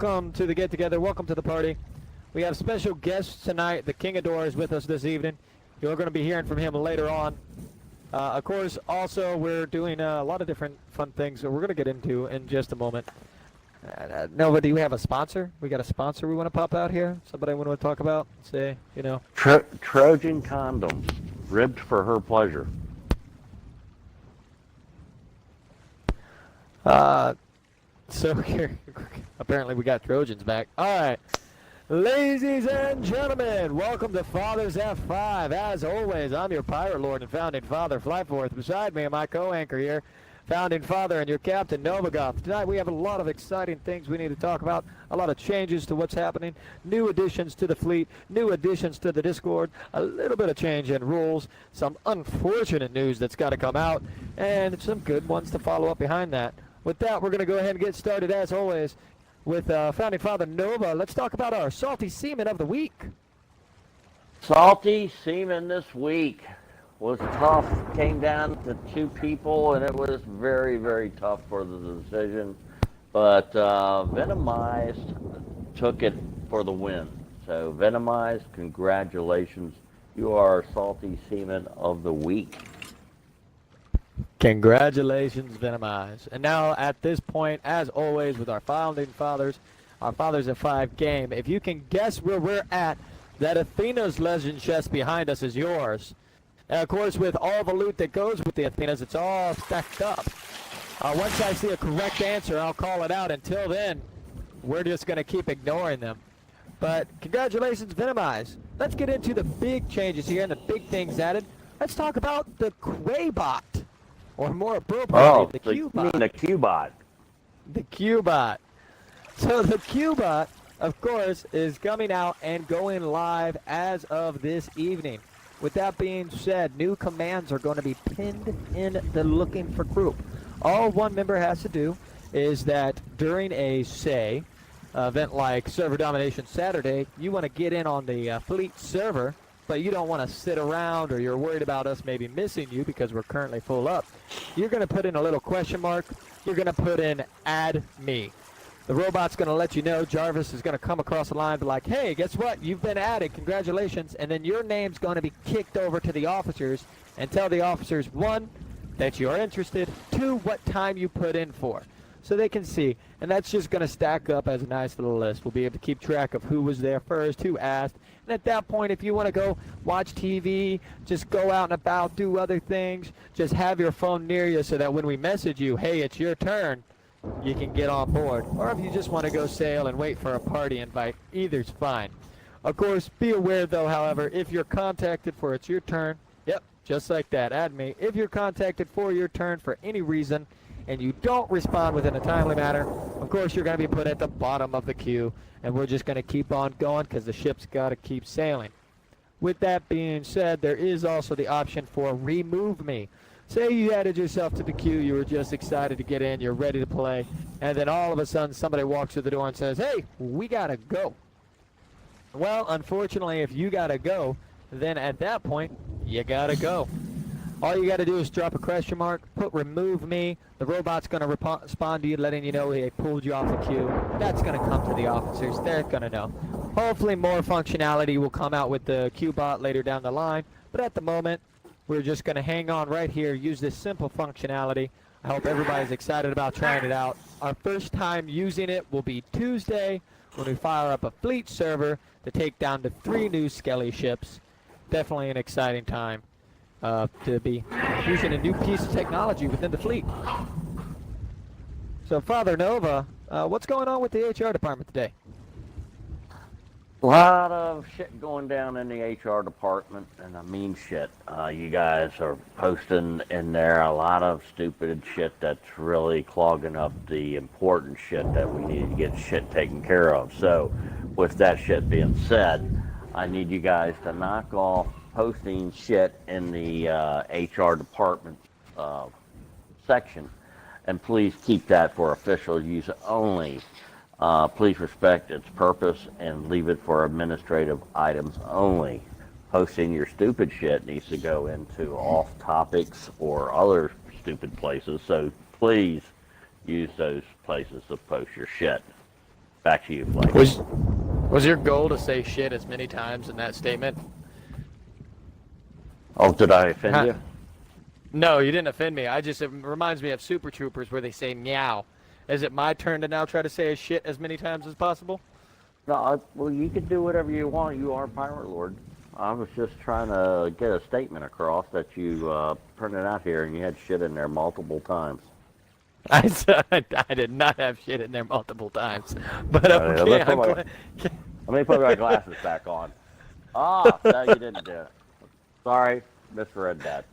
welcome to the get-together. Welcome to the party. We have special guests tonight. The King of Door is with us this evening. You're going to be hearing from him later on. Of course, also, we're doing a lot of different fun things that we're going to get into in just a moment. Nova, do you have a sponsor? We got a sponsor we want to pop out here? Somebody we want to talk about? Say, you know. Trojan condoms, ribbed for her pleasure. So here, apparently we got Trojans back. All right. Ladies and gentlemen, welcome to Fathers F5. As always, I'm your pirate lord and founding father, FlightForce. Beside me, my co-anchor here, founding father and your captain, Novagoth. Tonight we have a lot of exciting things we need to talk about, a lot of changes to what's happening, new additions to the fleet, new additions to the Discord, a little bit of change in rules, some unfortunate news that's got to come out, and some good ones to follow up behind that. With that, we're going to go ahead and get started, as always, with founding father Nova. Let's talk about our salty seaman of the week. Salty seaman this week was tough. Came down to two people, and it was very, very tough for the decision. But Venomized took it for the win. So Venomized, congratulations. You are our salty seaman of the week. Congratulations, Venomized. And now, at this point, as always, with our founding fathers, our Fathers of Five game, if you can guess where we're at, that Athena's legend chest behind us is yours. And, of course, with all the loot that goes with the Athenas, it's all stacked up. Once I see a correct answer, I'll call it out. Until then, we're just going to keep ignoring them. But congratulations, Venomized. Let's get into the big changes here and the big things added. Let's talk about the Quaybot. Or more appropriately, the Q-Bot. The Q-Bot. The Q-Bot. So the Q-Bot, of course, is coming out and going live as of this evening. With that being said, new commands are going to be pinned in the looking for group. All one member has to do is that during a, say, event like Server Domination Saturday, you want to get in on the fleet server, but you don't want to sit around or you're worried about us maybe missing you because we're currently full up. You're going to put in a little question mark. You're going to put in add me. The robot's going to let you know. Jarvis is going to come across the line and be like, hey, guess what? You've been added. Congratulations. And then your name's going to be kicked over to the officers and tell the officers, one, that you're interested, two, what time you put in for. So they can see. And that's just going to stack up as a nice little list. We'll be able to keep track of who was there first, who asked. And at that point, if you want to go watch TV, just go out and about, do other things, just have your phone near you so that when we message you, hey, it's your turn, you can get on board. Or if you just want to go sail and wait for a party invite, either's fine. Of course, be aware, though, however, if you're contacted for it's your turn, yep, just like that, add me. If you're contacted for your turn for any reason, and you don't respond within a timely manner, of course you're going to be put at the bottom of the queue, and we're just going to keep on going because the ship's got to keep sailing. With that being said, there is also the option for remove me. Say you added yourself to the queue, you were just excited to get in, you're ready to play, and then all of a sudden somebody walks through the door and says, hey, we got to go. Well, unfortunately, if you got to go, then at that point, you got to go. All you got to do is drop a question mark, put remove me. The robot's going to respond to you, letting you know they pulled you off the queue. That's going to come to the officers. They're going to know. Hopefully more functionality will come out with the Q-Bot later down the line. But at the moment, we're just going to hang on right here, use this simple functionality. I hope everybody's excited about trying it out. Our first time using it will be Tuesday when we fire up a fleet server to take down the 3 new Skelly ships. Definitely an exciting time. To be using a new piece of technology within the fleet. So, Father Nova, what's going on with the HR department today? A lot of shit going down in the HR department, and I mean shit. You guys are posting in there a lot of stupid shit that's really clogging up the important shit that we need to get shit taken care of. So, with that shit being said, I need you guys to knock off posting shit in the HR department section, and please keep that for official use only. Please respect its purpose and leave it for administrative items only. Posting your stupid shit needs to go into off topics or other stupid places, so please use those places to post your shit. Back to you, Blake. Was your goal to say shit as many times in that statement? Oh, did I offend you? No, you didn't offend me. It reminds me of Super Troopers where they say meow. Is it my turn to now try to say shit as many times as possible? No, well, you can do whatever you want. You are Pirate Lord. I was just trying to get a statement across that you printed out here, and you had shit in there multiple times. I did not have shit in there multiple times. But okay, let me put my glasses back on. Ah, no, you didn't do it. Sorry, misread that.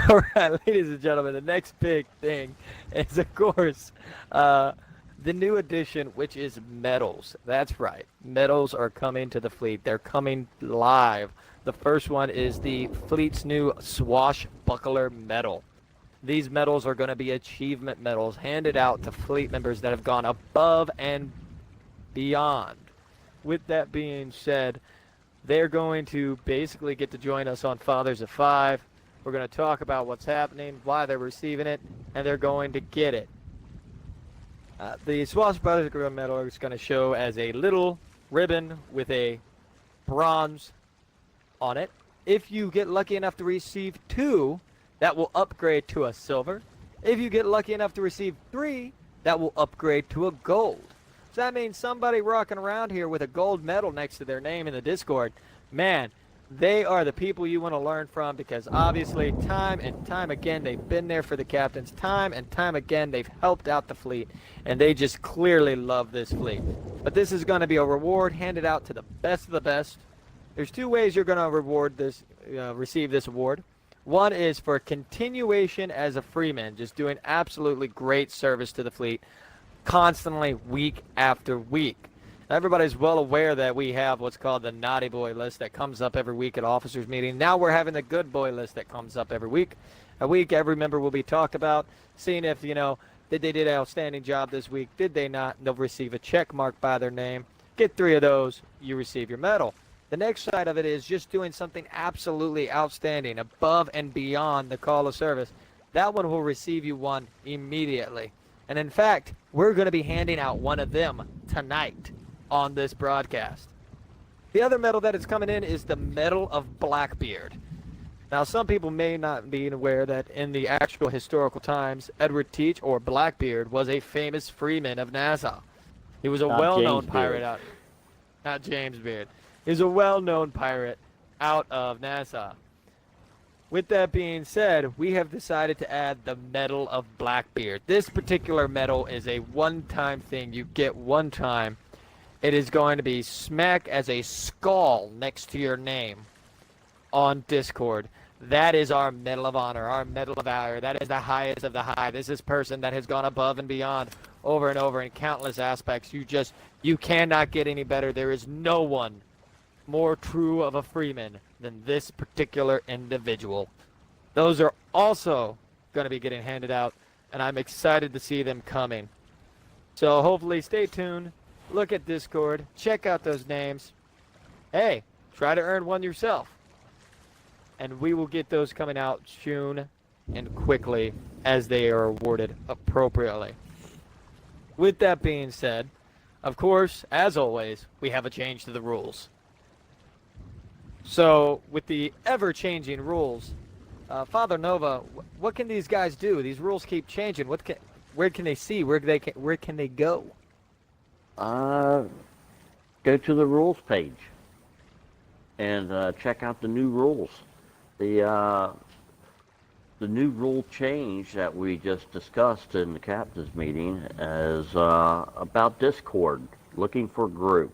All right, ladies and gentlemen, the next big thing is, of course, the new addition, which is medals. That's right. Medals are coming to the fleet. They're coming live. The first one is the fleet's new Swashbuckler medal. These medals are going to be achievement medals handed out to fleet members that have gone above and beyond. With that being said, they're going to basically get to join us on Fathers of Five. We're going to talk about what's happening, why they're receiving it, and they're going to get it. The Swashbuckler medal is going to show as a little ribbon with a bronze on it. If you get lucky enough to receive 2, that will upgrade to a silver. If you get lucky enough to receive 3, that will upgrade to a gold. So that means somebody rocking around here with a gold medal next to their name in the Discord, man, they are the people you want to learn from, because obviously time and time again they've been there for the captains. Time and time again they've helped out the fleet, and they just clearly love this fleet. But this is going to be a reward handed out to the best of the best. There's 2 ways you're going to receive this award. One is for continuation as a freeman, just doing absolutely great service to the fleet constantly, week after week. Everybody's well aware that we have what's called the naughty boy list that comes up every week at officers meeting. Now we're having the good boy list that comes up every week. A week every member will be talked about, seeing if, did they did an outstanding job this week, did they not? They'll receive a check mark by their name. Get 3 of those, you receive your medal. The next side of it is just doing something absolutely outstanding, above and beyond the call of service. That one will receive you one immediately. And in fact, we're going to be handing out one of them tonight on this broadcast. The other medal that is coming in is the Medal of Blackbeard. Now, some people may not be aware that in the actual historical times, Edward Teach, or Blackbeard, was a famous freeman of Nassau. He was a well-known pirate out. Not James Beard. He's a well-known pirate out of Nassau. With that being said, we have decided to add the Medal of Blackbeard. This particular medal is a one-time thing. You get one time. It is going to be smack as a skull next to your name on Discord. That is our Medal of Honor, our Medal of Valor. That is the highest of the high. This is a person that has gone above and beyond over and over in countless aspects. You cannot get any better. There is no one more true of a freeman than this particular individual. Those are also going to be getting handed out, and I'm excited to see them coming. So hopefully stay tuned, look at Discord, check out those names. Hey, try to earn one yourself. And we will get those coming out soon and quickly as they are awarded appropriately. With that being said, of course, as always, we have a change to the rules. So, with the ever-changing rules, Father Nova, what can these guys do? These rules keep changing. Where can they see? Where can they go? Go to the rules page and check out the new rules. The new rule change that we just discussed in the captain's meeting is about Discord, looking for group.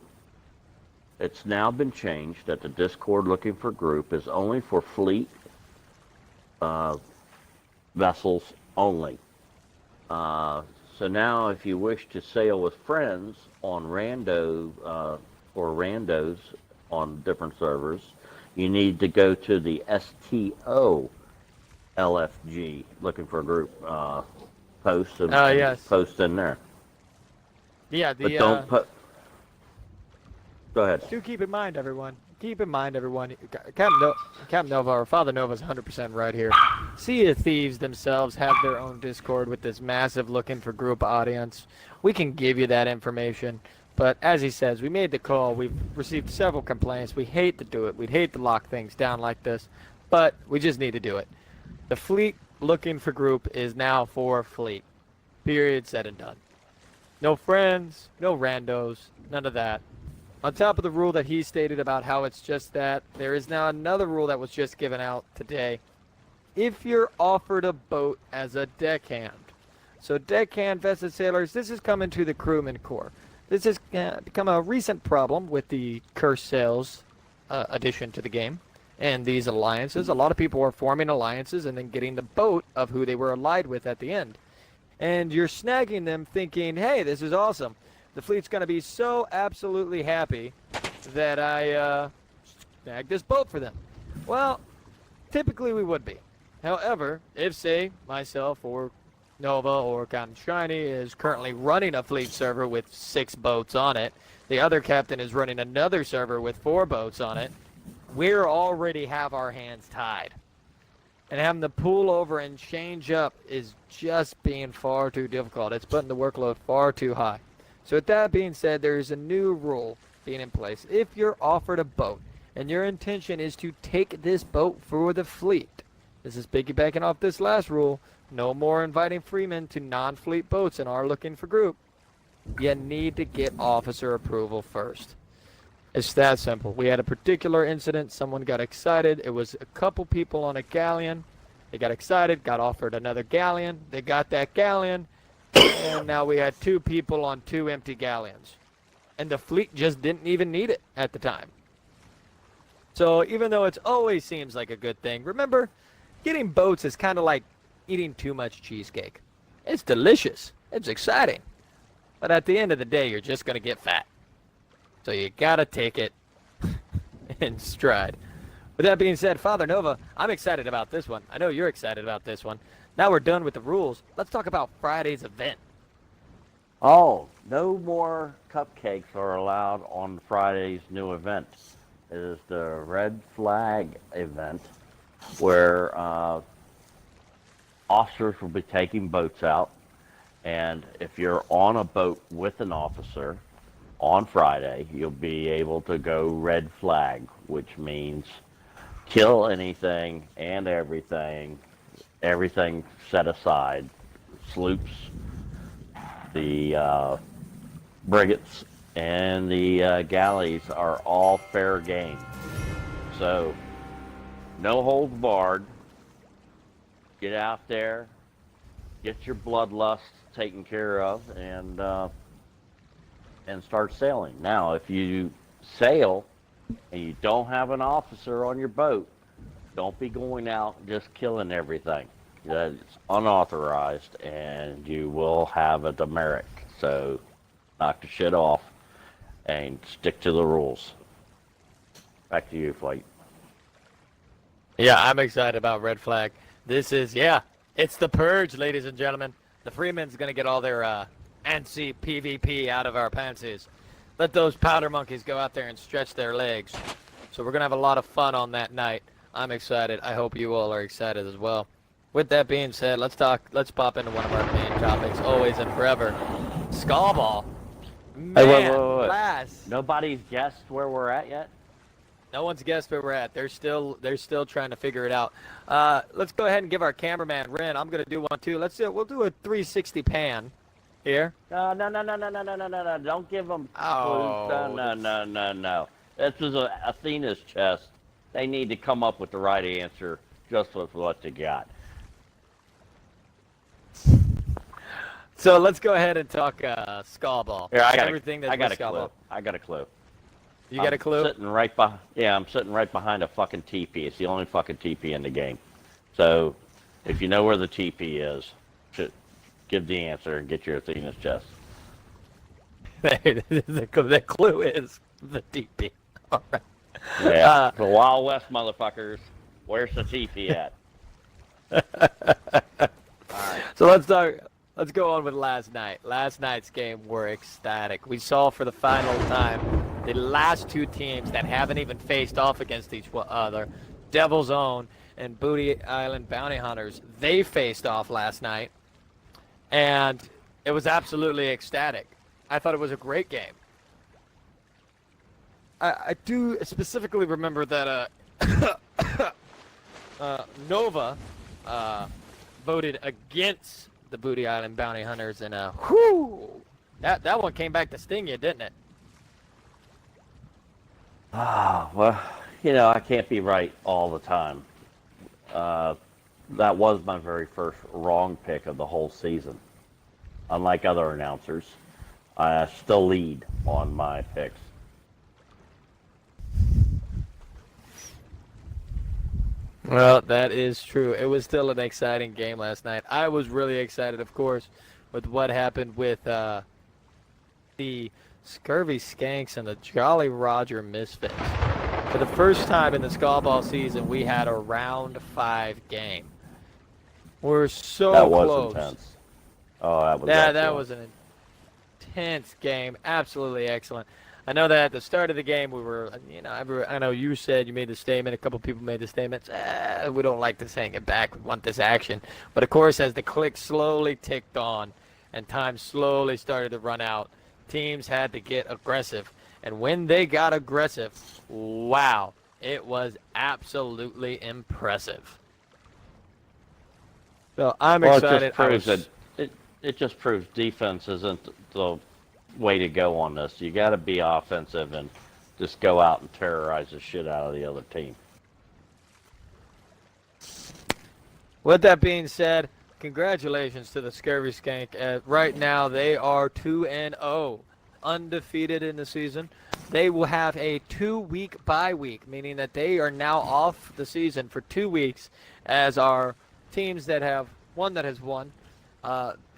It's now been changed that the Discord looking for group is only for fleet vessels only. So now if you wish to sail with friends on rando or randos on different servers, you need to go to the STO LFG looking for a group post and yes. post in there. Yeah, but don't put. Go ahead. Do keep in mind, everyone, keep in mind, everyone, Captain Nova, or Father Nova is 100% right here. Sea of Thieves themselves have their own Discord with this massive looking for group audience. We can give you that information, but as he says, we made the call. We've received several complaints. We hate to do it. We'd hate to lock things down like this, but we just need to do it. The fleet looking for group is now for fleet. Period, said and done. No friends, no randos, none of that. On top of the rule that he stated about how it's just that, there is now another rule that was just given out today. If you're offered a boat as a deckhand, so deckhand vested sailors, this is coming to the crewman corps. This has become a recent problem with the cursed sails addition to the game and these alliances. A lot of people are forming alliances and then getting the boat of who they were allied with at the end. And you're snagging them thinking, hey, this is awesome. The fleet's going to be so absolutely happy that I snagged this boat for them. Well, typically we would be. However, if, say, myself or Nova or Captain Shiny is currently running a fleet server with 6 boats on it, the other captain is running another server with 4 boats on it, we're already have our hands tied. And having to pull over and change up is just being far too difficult. It's putting the workload far too high. So with that being said, there is a new rule being in place. If you're offered a boat and your intention is to take this boat for the fleet, this is piggybacking off this last rule, no more inviting freemen to non-fleet boats in our looking for group. You need to get officer approval first. It's that simple. We had a particular incident. Someone got excited. It was a couple people on a galleon. They got excited, got offered another galleon. They got that galleon. And now we had 2 people on 2 empty galleons. And the fleet just didn't even need it at the time. So even though it always seems like a good thing, remember, getting boats is kind of like eating too much cheesecake. It's delicious. It's exciting. But at the end of the day, you're just going to get fat. So you got to take it in stride. With that being said, Father Nova, I'm excited about this one. I know you're excited about this one. Now we're done with the rules. Let's talk about Friday's event. Oh, no more cupcakes are allowed on Friday's new event. It is the Red Flag event where officers will be taking boats out. And if you're on a boat with an officer on Friday, you'll be able to go red flag, which means kill anything and everything set aside. Sloops, the brigands, and the galleys are all fair game. So, no holds barred. Get out there, get your bloodlust taken care of, and start sailing. Now, if you sail and you don't have an officer on your boat, don't be going out and just killing everything. That's unauthorized, and you will have a demerit. So, knock the shit off and stick to the rules. Back to you, Flight. Yeah, I'm excited about Red Flag. This is, it's the purge, ladies and gentlemen. The Freemen's going to get all their ANSI PvP out of our pantsies. Let those powder monkeys go out there and stretch their legs. So we're going to have a lot of fun on that night. I'm excited. I hope you all are excited as well. With that being said, let's pop into one of our main topics, always and forever. Skullball. Man, Hey, wait. last. Nobody's guessed where we're at yet? No one's guessed where we're at. They're still trying to figure it out. Let's go ahead and give our cameraman Ren. I'm gonna do one too. We'll do a 360 pan here. No. Don't give them Oh. clues. No. This is Athena's chest. They need to come up with the right answer just with what they got. So let's go ahead and talk Skullball. Here, I got a clue. You got a clue? I'm sitting right behind a fucking TP. It's the only fucking TP in the game. So, if you know where the TP is, give the answer and get your Athena's chest. The clue is the TP. All right. Yeah, the Wild West motherfuckers. Where's the TP at? Alright. So let's go on with last night. Last night's game, we're ecstatic. We saw for the final time the last two teams that haven't even faced off against each other, Devil's Own and Booty Island Bounty Hunters, they faced off last night, and it was absolutely ecstatic. I thought it was a great game. I do specifically remember that Nova voted against the Booty Island Bounty Hunters, and that one came back to sting you, didn't it? Well, I can't be right all the time. That was my very first wrong pick of the whole season. Unlike other announcers, I still lead on my picks. Well, that is true. It was still an exciting game last night. I was really excited, of course, with what happened with the Scurvy Skanks and the Jolly Roger Misfits. For the first time in the Skullball season, we had a round 5 game. We're so that was close. Intense. Oh, that was that was an intense game. Absolutely excellent. I know that at the start of the game, we were, I know you said, you made the statement, a couple people made the statements, we don't like this hanging back, we want this action. But of course, as the click slowly ticked on and time slowly started to run out, teams had to get aggressive. And when they got aggressive, wow, it was absolutely impressive. So I'm excited. It just proves defense isn't the way to go on this. You got to be offensive and just go out and terrorize the shit out of the other team. With that being said, congratulations to the Scurvy Skank. Right now, they are 2-0, undefeated in the season. They will have a 2-week bye week, meaning that they are now off the season for 2 weeks, as our teams that have one that has won,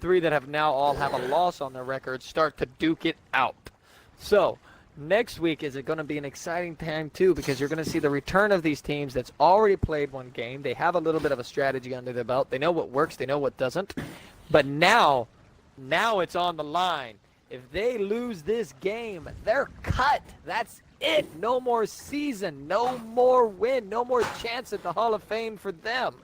3 that have now all have a loss on their record start to duke it out. So next week is going to be an exciting time too, because you're going to see the return of these teams that's already played one game. They have a little bit of a strategy under their belt. They know what works. They know what doesn't. But now it's on the line. If they lose this game, they're cut. That's it. No more season. No more win. No more chance at the Hall of Fame for them.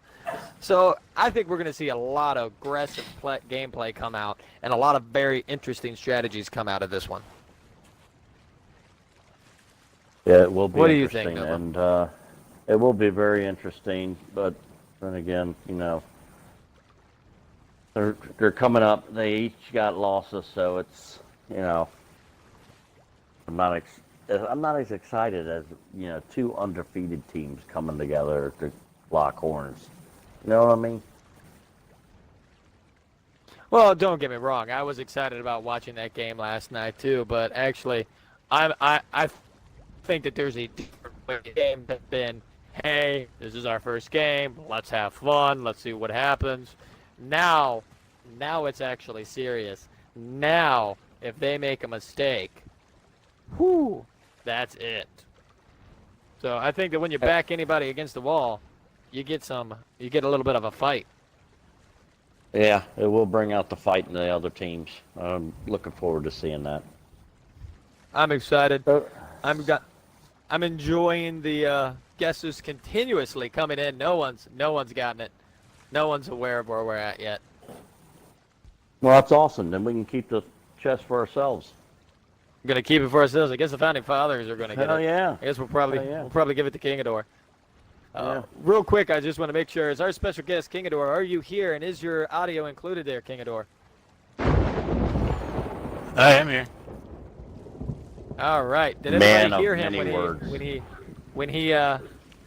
So I think we're going to see a lot of aggressive gameplay come out and a lot of very interesting strategies come out of this one. Yeah, it will be what do interesting, you think, Nova? And it will be very interesting. But then again, they're coming up. They each got losses, so it's I'm not as excited as 2 undefeated teams coming together to lock horns. You know what I mean? Well, don't get me wrong. I was excited about watching that game last night too, but actually, I think that there's a different way the game has been. Hey, this is our first game. Let's have fun. Let's see what happens. Now it's actually serious. Now, if they make a mistake, that's it. So I think that when you back anybody against the wall, you get a little bit of a fight. Yeah, it will bring out the fight in the other teams. I'm looking forward to seeing that. I'm excited. I'm enjoying the guesses continuously coming in. No one's gotten it. No one's aware of where we're at yet. Well, that's awesome. Then we can keep the chest for ourselves. We're gonna keep it for ourselves. I guess the founding fathers are gonna get Hell it. yeah. I guess we'll probably give it to KingOfTheRen. Yeah. Real quick, I just want to make sure, is our special guest KingOfTheRen, are you here, and is your audio included there, KingOfTheRen? I am here. All right. Did Man everybody hear of him many words. when he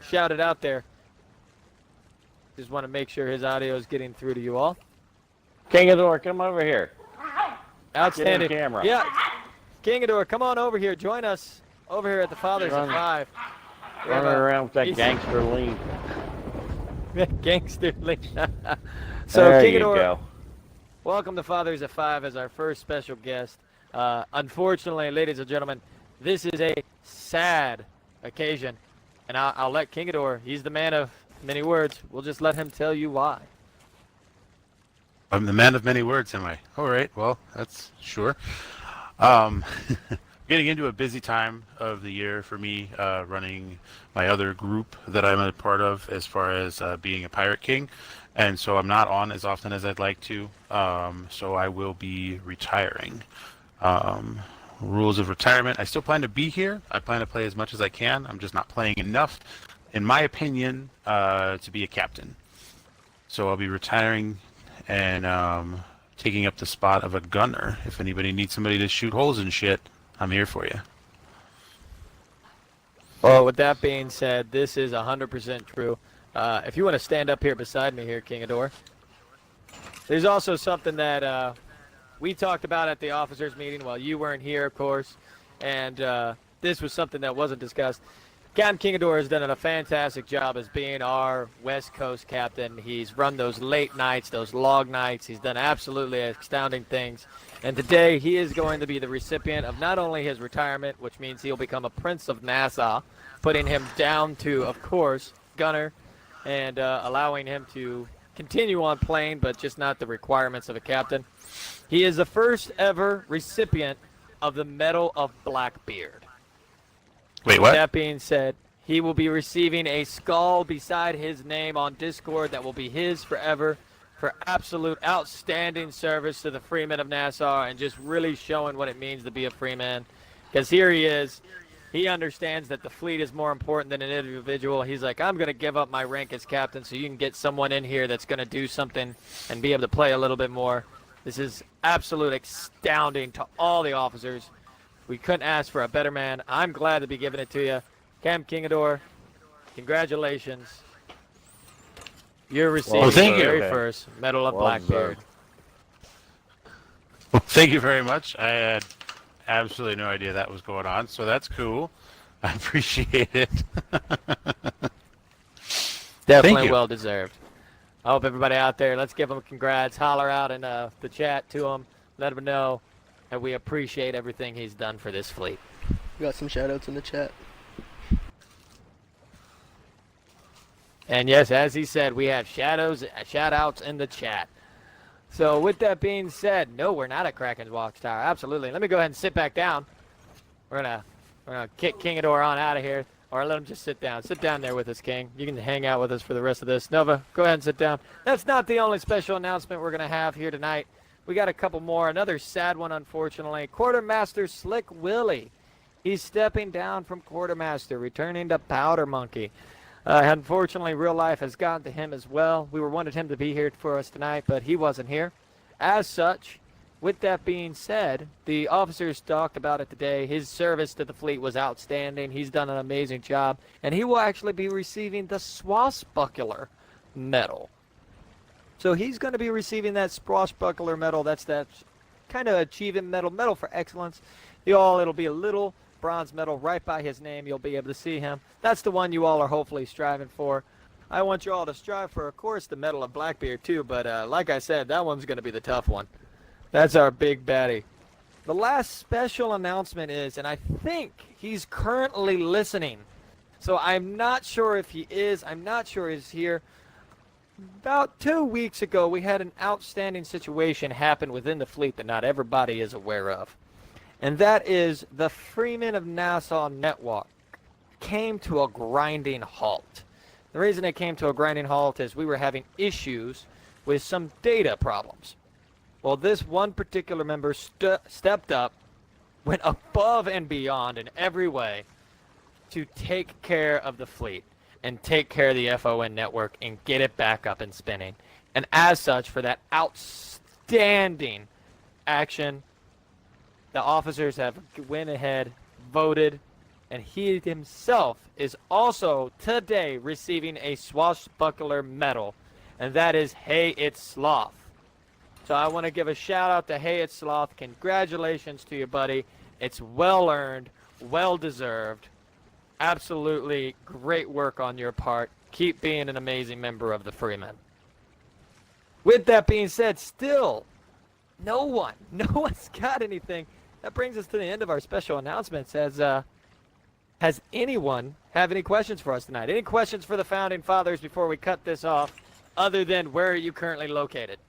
shouted out there? Just want to make sure his audio is getting through to you all. KingOfTheRen, come over here. Outstanding. Get in camera. Yeah. KingOfTheRen, come on over here. Join us over here at the Fathers at 5. Running around with that gangster lean. Gangster lean. So there you KingOfTheRen, go. welcome to Fathers at 5 as our first special guest. Unfortunately, ladies and gentlemen, this is a sad occasion, and I'll let KingOfTheRen, he's the man of many words. We'll just let him tell you why. I'm the man of many words, am I? All right, well, that's sure. getting into a busy time of the year for me, running my other group that I'm a part of as far as being a pirate king, and so I'm not on as often as I'd like to. So I will be retiring. Um, Rules of retirement: I still plan to be here. I plan to play as much as I can. I'm just not playing enough, in my opinion, to be a captain. So I'll be retiring and taking up the spot of a gunner. If anybody needs somebody to shoot holes and shit, I'm here for you. Well, with that being said, this is 100% true. If you want to stand up here beside me here, King Ador, there's also something that we talked about at the officers meeting while you weren't here, of course, and this was something that wasn't discussed. Captain King Ador has done a fantastic job as being our West Coast captain. He's run those late nights, those log nights. He's done absolutely astounding things. And today he is going to be the recipient of not only his retirement, which means he'll become a Prince of Nassau, putting him down to, of course, gunner, and allowing him to continue on playing, but just not the requirements of a captain. He is the first ever recipient of the Medal of Blackbeard. Wait, With what? that being said, he will be receiving a skull beside his name on Discord that will be his forever for absolute outstanding service to the Freemen of Nassau and just really showing what it means to be a Freeman. Because here he is. He understands that the fleet is more important than an individual. He's like, I'm going to give up my rank as captain so you can get someone in here that's going to do something and be able to play a little bit more. This is absolute astounding to all the officers. We couldn't ask for a better man. I'm glad to be giving it to you. Cam Kingador, congratulations. You're receiving thank the you. very first Medal of Blackbeard. Well, thank you very much. I had absolutely no idea that was going on, so that's cool. I appreciate it. Definitely well deserved. I hope everybody out there, let's give him congrats. Holler out in the chat to him. Let him know that we appreciate everything he's done for this fleet. We got some shoutouts in the chat. And yes, as he said, we have shout-outs in the chat. So with that being said, no, we're not at Kraken's Watchtower. Absolutely. Let me go ahead and sit back down. We're gonna kick King Ador on out of here, or let him just sit down. Sit down there with us, King. You can hang out with us for the rest of this. Nova, go ahead and sit down. That's not the only special announcement we're gonna have here tonight. We got a couple more. Another sad one, unfortunately. Quartermaster Slick Willie. He's stepping down from Quartermaster, returning to Powder Monkey. Unfortunately, real life has gotten to him as well. We wanted him to be here for us tonight, but he wasn't here. As such, with that being said, the officers talked about it today. His service to the fleet was outstanding. He's done an amazing job, and he will actually be receiving the Swashbuckler Medal. So he's going to be receiving that Swashbuckler Medal. That's that kind of achievement medal for excellence. It'll be a little bronze medal right by his name. You'll be able to see him. That's the one you all are hopefully striving for. I want you all to strive for, of course, the Medal of Blackbeard too, but like I said, that one's going to be the tough one. That's our big baddie. The last special announcement is, and I think he's currently listening, so I'm not sure if he is. I'm not sure he's here. About 2 weeks ago, we had an outstanding situation happen within the fleet that not everybody is aware of. And that is the Freemen of Nassau network came to a grinding halt. The reason it came to a grinding halt is we were having issues with some data problems. Well, this one particular member stepped up, went above and beyond in every way to take care of the fleet and take care of the FON network and get it back up and spinning. And as such, for that outstanding action, the officers have went ahead, voted, and he himself is also today receiving a Swashbuckler Medal, and that is HeyItSloth. So I want to give a shout out to HeyItSloth. Congratulations to you, buddy. It's well earned, well deserved. Absolutely great work on your part. Keep being an amazing member of the Freemen. With that being said, still, no one's got anything. That brings us to the end of our special announcements. Has anyone have any questions for us tonight? Any questions for the Founding Fathers before we cut this off, other than where are you currently located?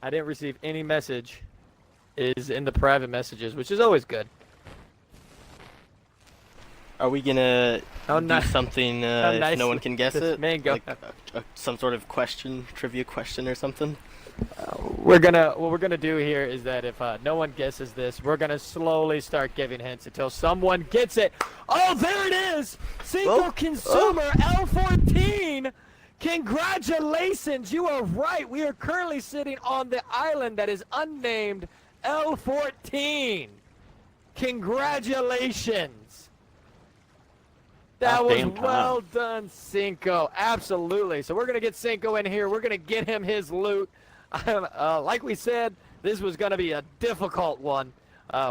I didn't receive any message is in the private messages, which is always good. Are we gonna How do nice- something how if nice no one can guess this it? man go- Like some sort of trivia question or something? What we're gonna do here is that if no one guesses this, we're gonna slowly start giving hints until someone gets it. Oh, there it is! Cinco Oh, Consumer L14. Congratulations, you are right. We are currently sitting on the island that is unnamed L14. Congratulations. That was Goddamn time. well done, Cinco. Absolutely. So we're going to get Cinco in here. We're going to get him his loot. Like we said, this was going to be a difficult one.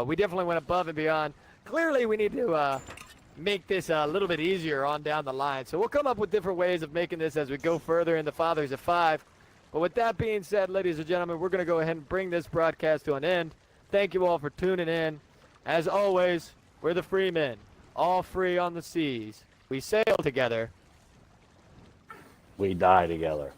We definitely went above and beyond. Clearly, we need to make this a little bit easier on down the line. So we'll come up with different ways of making this as we go further in the Fathers of Five. But with that being said, ladies and gentlemen, we're going to go ahead and bring this broadcast to an end. Thank you all for tuning in. As always, we're the Freemen, all free on the seas. We sail together. We die together.